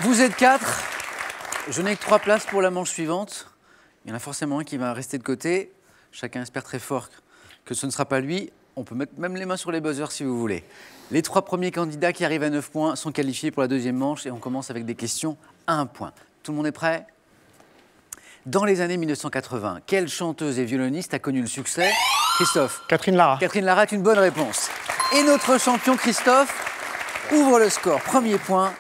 Vous êtes 4. Je n'ai que 3 places pour la manche suivante. Il y en a forcément un qui va rester de côté. Chacun espère très fort que ce ne sera pas lui. On peut mettre même les mains sur les buzzers si vous voulez. Les 3 premiers candidats qui arrivent à 9 points sont qualifiés pour la deuxième manche et on commence avec des questions à 1 point. Tout le monde est prêt? Dans les années 1980, quelle chanteuse et violoniste a connu le succès? Christophe. Catherine Lara. Catherine Lara est une bonne réponse. Et notre champion Christophe ouvre le score. Premier point,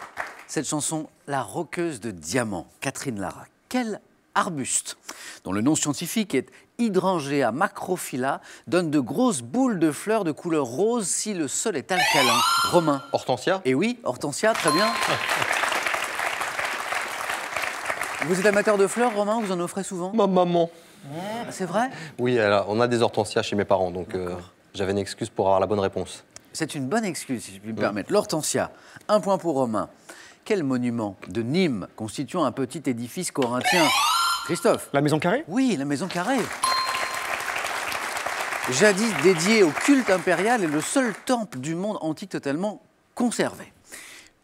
cette chanson, La roqueuse de diamants. Catherine Lara. Quel arbuste, dont le nom scientifique est Hydrangea macrophylla, donne de grosses boules de fleurs de couleur rose si le sol est alcalin? Romain. Hortensia. Et oui, Hortensia, très bien. Vous êtes amateur de fleurs, Romain? Vous en offrez souvent? Ma maman. C'est vrai? Oui, on a des hortensias chez mes parents, donc j'avais une excuse pour avoir la bonne réponse. C'est une bonne excuse, si je puis me permettre. L'Hortensia, 1 point pour Romain. Quel monument de Nîmes constituant un petit édifice corinthien? Christophe. La Maison Carrée? Oui, la Maison Carrée. Jadis dédié au culte impérial et le seul temple du monde antique totalement conservé.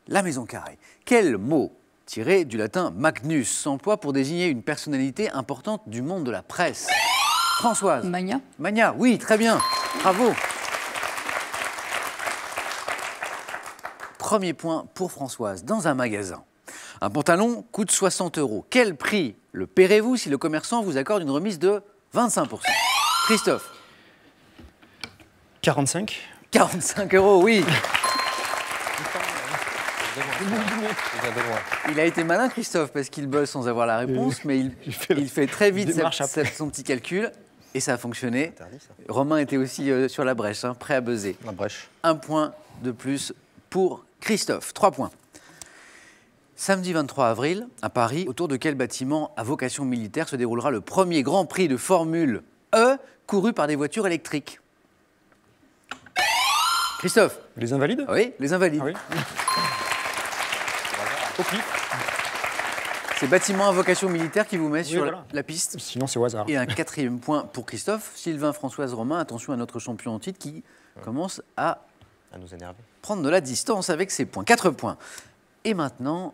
La Maison Carrée. Quel mot, tiré du latin magnus, s'emploie pour désigner une personnalité importante du monde de la presse? Françoise. Magna. Magna, oui, très bien. Bravo. Premier point pour Françoise. Dans un magasin, un pantalon coûte 60 €. Quel prix le paierez-vous si le commerçant vous accorde une remise de 25%? Christophe. 45. 45 €, oui. Il a été malin, Christophe, parce qu'il bosse sans avoir la réponse, mais il fait très vite son petit calcul. Et ça a fonctionné. Romain était aussi sur la brèche, hein, prêt à buzzer. La brèche. 1 point de plus pour Christophe. 3 points. Samedi 23 avril, à Paris, autour de quel bâtiment à vocation militaire se déroulera le premier Grand Prix de Formule E couru par des voitures électriques? Christophe. Les Invalides? Oui, les Invalides. Ah oui. C'est bâtiment à vocation militaire qui vous met sur voilà. la piste. Sinon, c'est au hasard. Et un 4e point pour Christophe. Sylvain, Françoise, Romain, attention à notre champion en titre qui commence à nous énerver. Prendre de la distance avec ses points. 4 points. Et maintenant,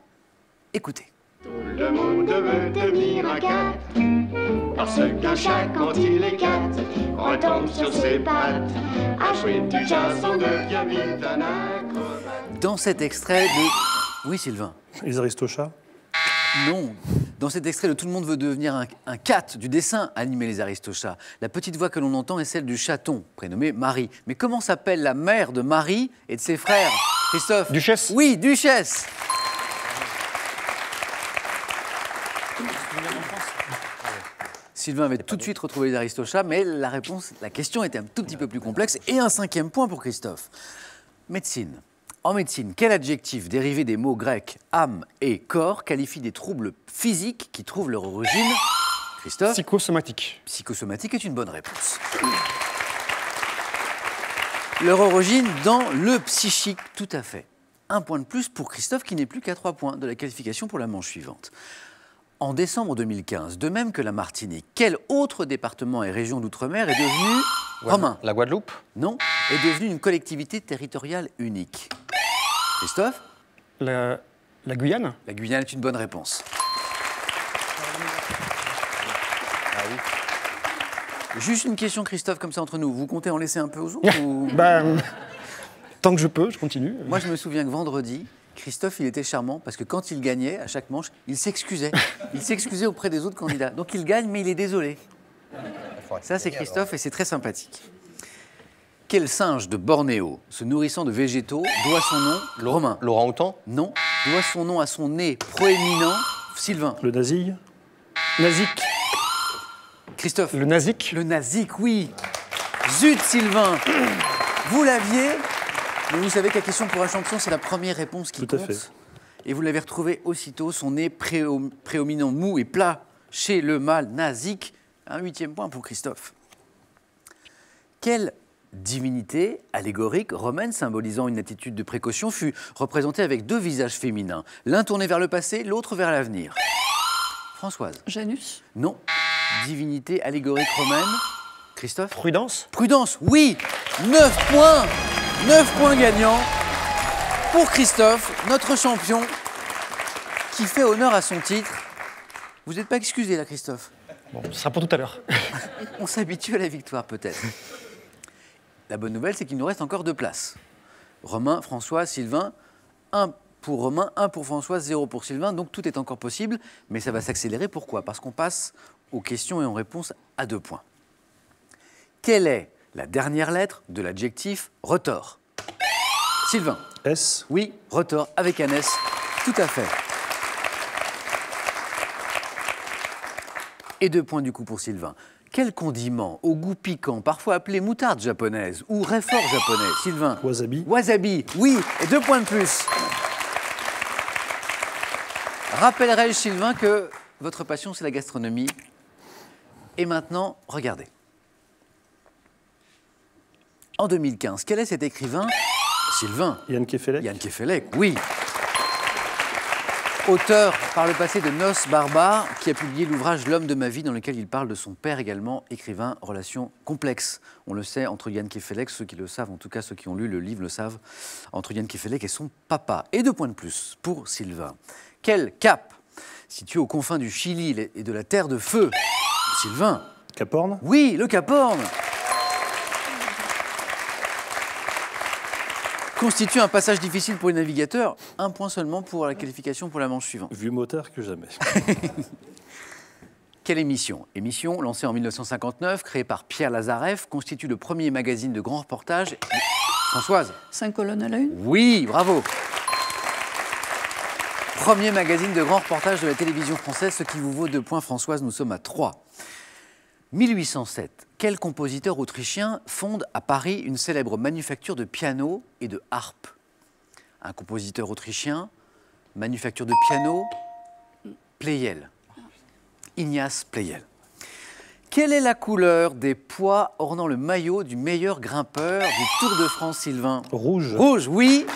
écoutez. Tout le monde veut devenir un cat, parce qu'un chat, quand il est cat, retombe sur ses pattes. À jouer du jazz, on devient vite un acrobate. Dans cet extrait de... Oui, Sylvain. Les Aristochats? Non. Dans cet extrait de Tout le monde veut devenir un cat du dessin animé Les Aristochats, la petite voix que l'on entend est celle du chaton, prénommé Marie. Mais comment s'appelle la mère de Marie et de ses frères? Christophe? Duchesse. Oui, Duchesse. Sylvain avait tout de suite retrouvé Les Aristochats, mais la question était un tout petit peu plus complexe. Et un 5e point pour Christophe. Médecine. En médecine, quel adjectif dérivé des mots grecs âme et corps qualifie des troubles physiques qui trouvent leur origine? Christophe? Psychosomatique. Psychosomatique est une bonne réponse. Leur origine dans le psychique, tout à fait. 1 point de plus pour Christophe qui n'est plus qu'à 3 points de la qualification pour la manche suivante. En décembre 2015, de même que la Martinique, quel autre département et région d'outre-mer est devenu... Romain? La Guadeloupe? Non, est devenu une collectivité territoriale unique. Christophe? La Guyane? La Guyane est une bonne réponse. Juste une question, Christophe, comme ça entre nous. Vous comptez en laisser un peu aux autres ou... Tant que je peux, je continue. Moi, je me souviens que vendredi, Christophe, il était charmant parce que quand il gagnait, à chaque manche, il s'excusait. Il s'excusait auprès des autres candidats. Donc il gagne, mais il est désolé. Ça, c'est Christophe et c'est très sympathique. Quel singe de Bornéo, se nourrissant de végétaux, doit son nom... Romain? L'orang-outan? Non. Doit son nom à son nez proéminent. Sylvain? Le nazik? Nazik. Christophe? Le nazik? Le nazik, oui. Zut, Sylvain. Vous l'aviez, mais vous savez que la question pour un champion, c'est la première réponse qui Tout à compte. fait. Et vous l'avez retrouvé aussitôt, son nez prééminent mou et plat chez le mâle nazik. Un 8e point pour Christophe. Quelle divinité allégorique romaine symbolisant une attitude de précaution fut représentée avec 2 visages féminins, l'un tourné vers le passé, l'autre vers l'avenir? Françoise? Janus? Non. Divinité allégorique romaine. Christophe? Prudence? Prudence, oui. 9 points. 9 points gagnants pour Christophe, notre champion. qui fait honneur à son titre. Vous n'êtes pas excusé là, Christophe. Bon, ce sera pour tout à l'heure. On s'habitue à la victoire peut-être. La bonne nouvelle, c'est qu'il nous reste encore 2 places. Romain, François, Sylvain, 1 pour Romain, 1 pour François, 0 pour Sylvain. Donc tout est encore possible, mais ça va s'accélérer. Pourquoi? Parce qu'on passe aux questions et aux réponses à 2 points. Quelle est la dernière lettre de l'adjectif retors? Sylvain. S. Oui, retors avec un S. Tout à fait. Et 2 points du coup pour Sylvain. Quel condiment au goût piquant, parfois appelé moutarde japonaise ou réfort japonais? Sylvain. Wasabi. Wasabi, oui, et 2 points de plus. Rappellerai-je, Sylvain, que votre passion, c'est la gastronomie. Et maintenant, regardez. En 2015, quel est cet écrivain? Sylvain. Yann Kefelec. Yann Kefelec, oui. Auteur par le passé de Noces barbares, qui a publié l'ouvrage L'homme de ma vie, dans lequel il parle de son père également, écrivain, relation complexe. On le sait, entre Yann Kefelec, ceux qui le savent, en tout cas ceux qui ont lu le livre le savent, entre Yann Kefelec et son papa. Et 2 points de plus pour Sylvain. Quel cap, situé aux confins du Chili et de la Terre de Feu? Sylvain. Cap Horn. Oui, le Cap Horn. Constitue un passage difficile pour les navigateurs. 1 point seulement pour la qualification pour la manche suivante. Vu motard que jamais. Quelle émission? Émission lancée en 1959, créée par Pierre Lazareff, constitue le premier magazine de grand reportage. Françoise? 5 colonnes à la une. Oui, bravo. Premier magazine de grand reportage de la télévision française, ce qui vous vaut 2 points, Françoise. Nous sommes à 3. 1807. Quel compositeur autrichien fonde à Paris une célèbre manufacture de piano et de harpe? Un compositeur autrichien, manufacture de piano, Pleyel. Ignace Pleyel. Quelle est la couleur des pois ornant le maillot du meilleur grimpeur du Tour de France, Sylvain? Rouge. Rouge, oui.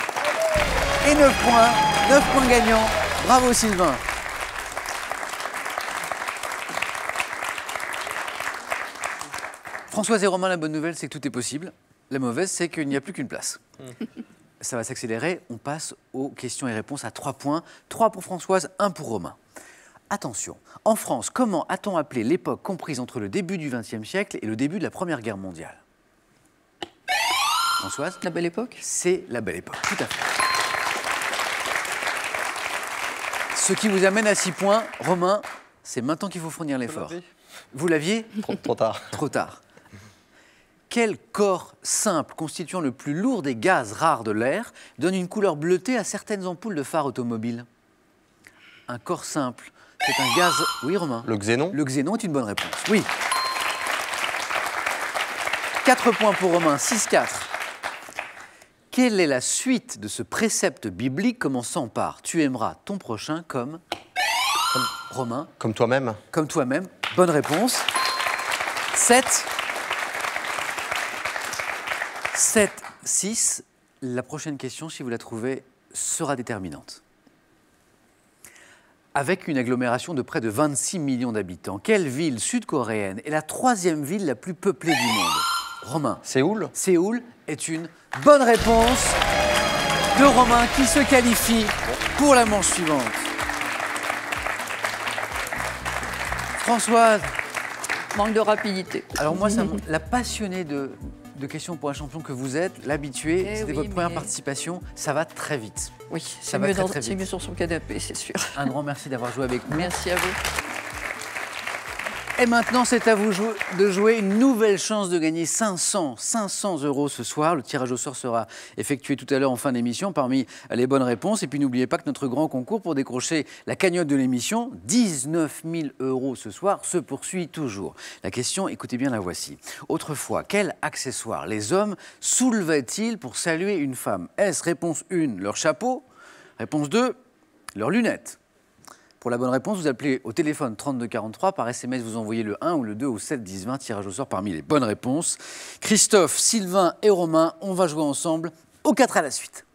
Et 9 points. 9 points gagnants. Bravo, Sylvain. Françoise et Romain, la bonne nouvelle, c'est que tout est possible. La mauvaise, c'est qu'il n'y a plus qu'une place. Ça va s'accélérer. On passe aux questions et réponses à 3 points. 3 pour Françoise, 1 pour Romain. Attention, en France, comment a-t-on appelé l'époque comprise entre le début du XXe siècle et le début de la Première Guerre mondiale? Françoise? La Belle Époque. C'est la Belle Époque, tout à fait. Ce qui vous amène à 6 points. Romain, c'est maintenant qu'il faut fournir l'effort. Vous l'aviez? Trop tard. Trop tard. Quel corps simple constituant le plus lourd des gaz rares de l'air donne une couleur bleutée à certaines ampoules de phare automobiles? Un corps simple, c'est un gaz... Oui, Romain? Le xénon? Le xénon est une bonne réponse, oui. 4 points pour Romain, 6-4. Quelle est la suite de ce précepte biblique commençant par « Tu aimeras ton prochain comme… » Romain? Comme toi-même? Comme toi-même. Bonne réponse. 7. 7-6. La prochaine question, si vous la trouvez, sera déterminante. Avec une agglomération de près de 26 millions d'habitants, quelle ville sud-coréenne est la 3e ville la plus peuplée du monde? Romain? Séoul? Séoul est une bonne réponse de Romain qui se qualifie pour la manche suivante. Françoise? Manque de rapidité. Alors moi, la passionnée de questions pour un champion que vous êtes, l'habitué, c'était votre première participation, ça va très vite. Oui, Ça c'est va mieux, très, très vite. mieux sur son canapé, c'est sûr. Un grand merci d'avoir joué avec nous. Merci à vous. Et maintenant, c'est à vous de jouer une nouvelle chance de gagner 500 € ce soir. Le tirage au sort sera effectué tout à l'heure en fin d'émission parmi les bonnes réponses. Et puis n'oubliez pas que notre grand concours pour décrocher la cagnotte de l'émission, 19 000 € ce soir, se poursuit toujours. La question, écoutez bien, la voici. Autrefois, quel accessoire les hommes soulevaient-ils pour saluer une femme? Est-ce réponse 1, leur chapeau? Réponse 2, leurs lunettes? Pour la bonne réponse, vous appelez au téléphone 3243. Par SMS, vous envoyez le 1 ou le 2 au 7 10 20. Tirage au sort parmi les bonnes réponses. Christophe, Sylvain et Romain, on va jouer ensemble aux 4 à la suite.